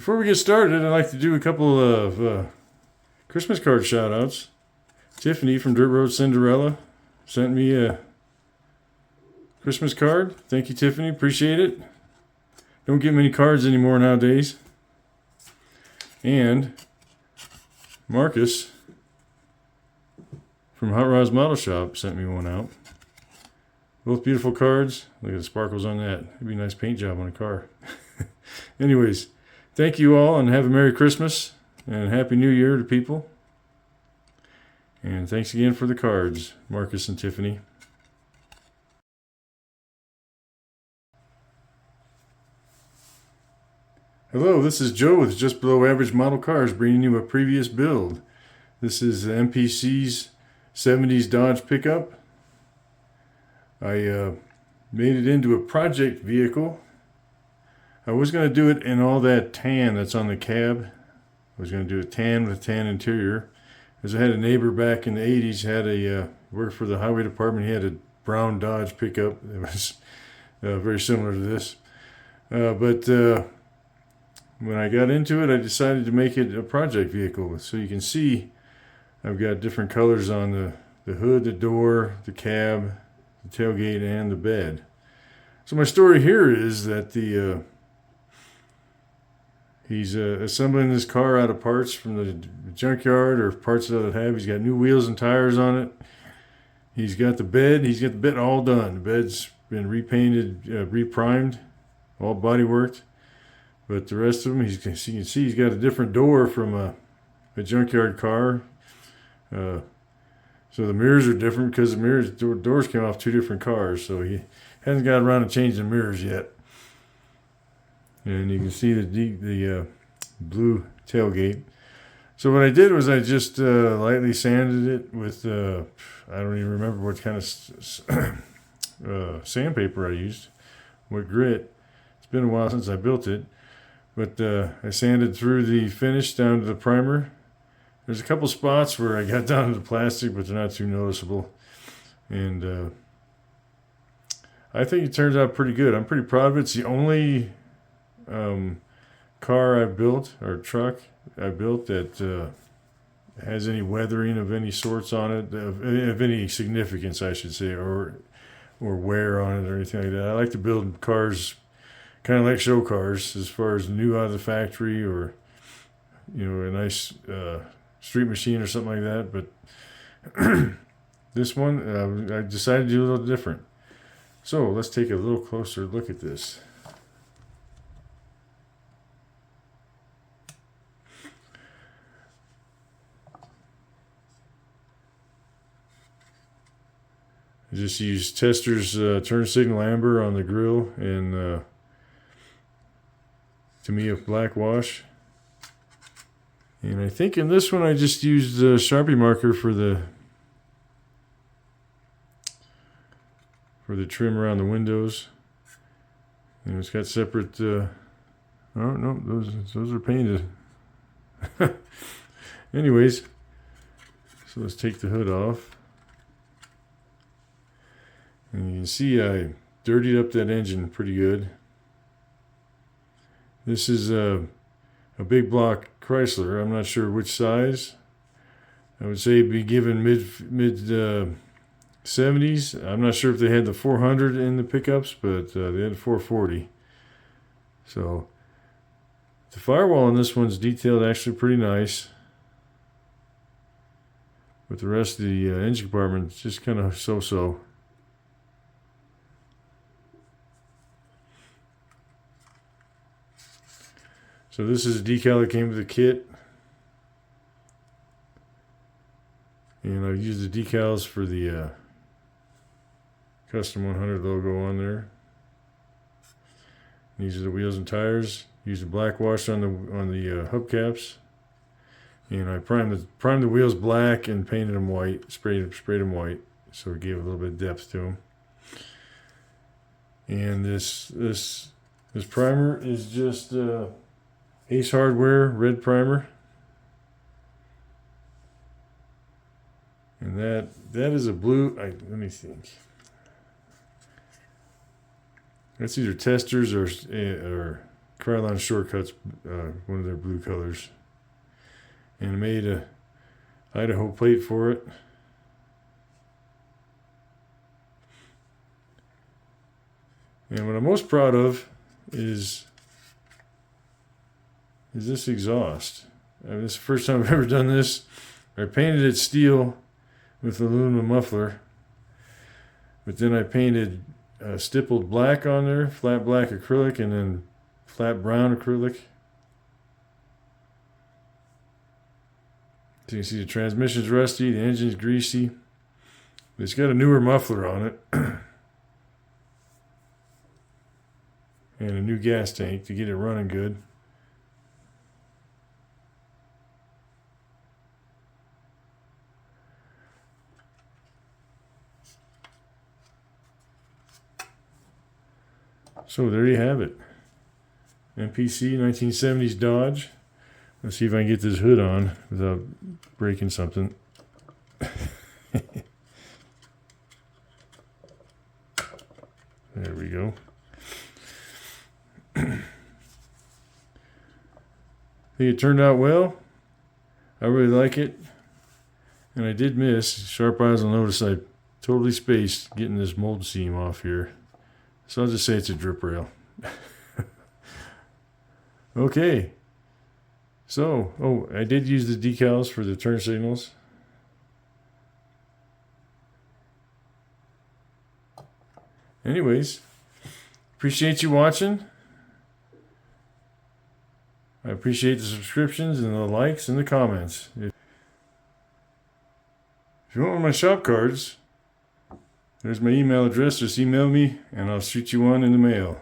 Before we get started, I'd like to do a couple of Christmas card shout outs. Tiffany from Dirt Road Cinderella sent me a Christmas card. Thank you, Tiffany. Appreciate it. Don't get many cards anymore nowadays. And Marcus from Hot Rods Model Shop sent me one out. Both beautiful cards. Look at the sparkles on that. It'd be a nice paint job on a car. Anyways, thank you all and have a Merry Christmas and Happy New Year to people. And thanks again for the cards, Marcus and Tiffany. Hello, this is Joe with Just Below Average Model Cars bringing you a previous build. This is MPC's 70s Dodge pickup. I made it into a project vehicle. I was going to do it in all that tan that's on the cab. I was going to do a tan with tan interior. Because I had a neighbor back in the 80s, worked for the highway department. He had a brown Dodge pickup that was very similar to this. But when I got into it, I decided to make it a project vehicle. So you can see I've got different colors on the hood, the door, the cab, the tailgate, and the bed. So my story here is that he's assembling this car out of parts from the junkyard or parts that it have. He's got new wheels and tires on it. He's got the bed. He's got the bed all done. The bed's been repainted, reprimed, all body worked. But the rest of them, you can see he's got a different door from a junkyard car. So the mirrors are different because the doors came off two different cars. So he hasn't got around to changing the mirrors yet. And you can see the blue tailgate. So what I did was I just lightly sanded it with, I don't even remember what kind of sandpaper I used, what grit. It's been a while since I built it. But I sanded through the finish down to the primer. There's a couple spots where I got down to the plastic, but they're not too noticeable. And I think it turns out pretty good. I'm pretty proud of it. It's the only car I built, or truck I built, that has any weathering of any sorts on it, of any significance, I should say, or wear on it or anything like that. I like to build cars kind of like show cars, as far as new out of the factory, or a nice street machine or something like that. But this one, I decided to do a little different. So let's take a little closer look at this. I just used Tester's turn signal amber on the grill and Tamiya black wash. And I think in this one I just used a Sharpie marker for the trim around the windows. And it's got separate oh no, those are painted. Anyways, so let's take the hood off. And you can see I dirtied up that engine pretty good. This is a big block Chrysler. I'm not sure which size. I would say it'd be given mid 70s. I'm not sure if they had the 400 in the pickups, but they had 440. So the firewall on this one's detailed actually pretty nice. But the rest of the engine compartment is just kind of so-so. So this is a decal that came with the kit. And I've used the decals for the Custom 100 logo on there. These are the wheels and tires. Used the black wash on the hubcaps. And I primed the wheels black and painted them white, sprayed them white, so it gave a little bit of depth to them. And this primer is just Ace Hardware red primer, and that is a blue. Let me think. That's either Testers or Krylon Shortcuts, one of their blue colors. And I made a Idaho plate for it. And what I'm most proud of is this exhaust. I mean, this is the first time I've ever done this. I painted it steel with aluminum muffler, but then I painted stippled black on there, flat black acrylic, and then flat brown acrylic. So you can see the transmission's rusty, the engine's greasy. It's got a newer muffler on it. And a new gas tank to get it running good. So there you have it. MPC 1970s Dodge. Let's see if I can get this hood on without breaking something. There we go. I think it turned out well. I really like it. And I did miss. Sharp eyes will notice I totally spaced getting this mold seam off here. So I'll just say it's a drip rail. Okay. So, I did use the decals for the turn signals. Anyways, appreciate you watching. I appreciate the subscriptions and the likes and the comments. If you want one of my shop cards, there's my email address. Just email me and I'll shoot you one in the mail.